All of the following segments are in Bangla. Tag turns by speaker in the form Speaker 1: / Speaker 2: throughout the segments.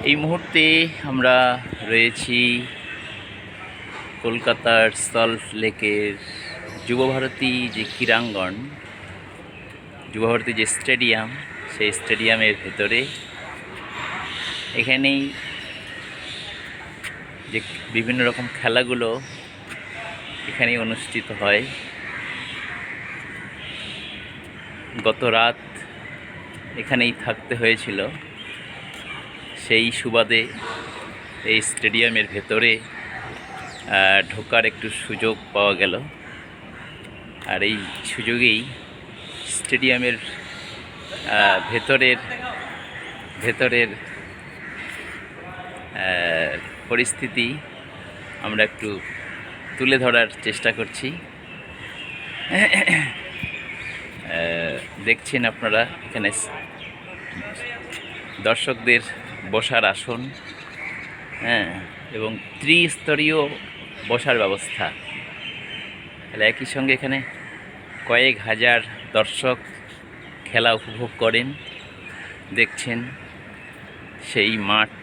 Speaker 1: এই মুহূর্তে আমরা রয়েছি কলকাতার সল্ট লেকের যুবভারতী যে ক্রীড়াঙ্গন, যুবভারতী যে স্টেডিয়াম, সেই স্টেডিয়ামের ভেতরে। এখানেই যে বিভিন্ন রকম খেলাগুলো এখানেই অনুষ্ঠিত হয়। গত রাত এখানেই থাকতে হয়েছিল, সেই সুবাদে এই স্টেডিয়ামের ভেতরে ঢোকার একটু সুযোগ পাওয়া গেল। আর এই সুযোগেই স্টেডিয়ামের ভেতরের পরিস্থিতি আমরা একটু তুলে ধরার চেষ্টা করছি। দেখছেন আপনারা এখানে দর্শকদের বসার আসন, এবং ত্রিস্তরীয় বসার ব্যবস্থা। তাহলে একই সঙ্গে এখানে কয়েক হাজার দর্শক খেলা উপভোগ করেন। দেখছেন সেই মাঠ,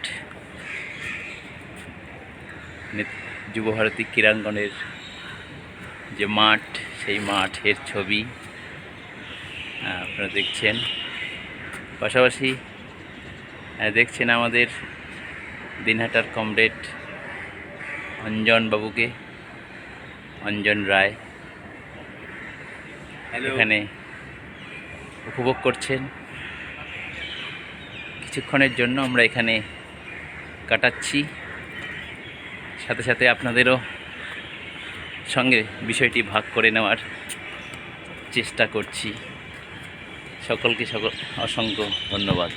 Speaker 1: যুবভারতী ক্রীড়াঙ্গনের যে মাঠ, সেই মাঠের ছবি আপনারা দেখছেন। পাশাপাশি দেখছেন আমাদের দিনহাটার কমরেড অঞ্জনবাবুকে, অঞ্জন রায় এখানে উপভোগ করছেন। কিছুক্ষণের জন্য আমরা এখানে কাটাচ্ছি, সাথে সাথে আপনাদেরও সঙ্গে বিষয়টি ভাগ করে নেওয়ার চেষ্টা করছি। সকলকে অসংখ্য ধন্যবাদ।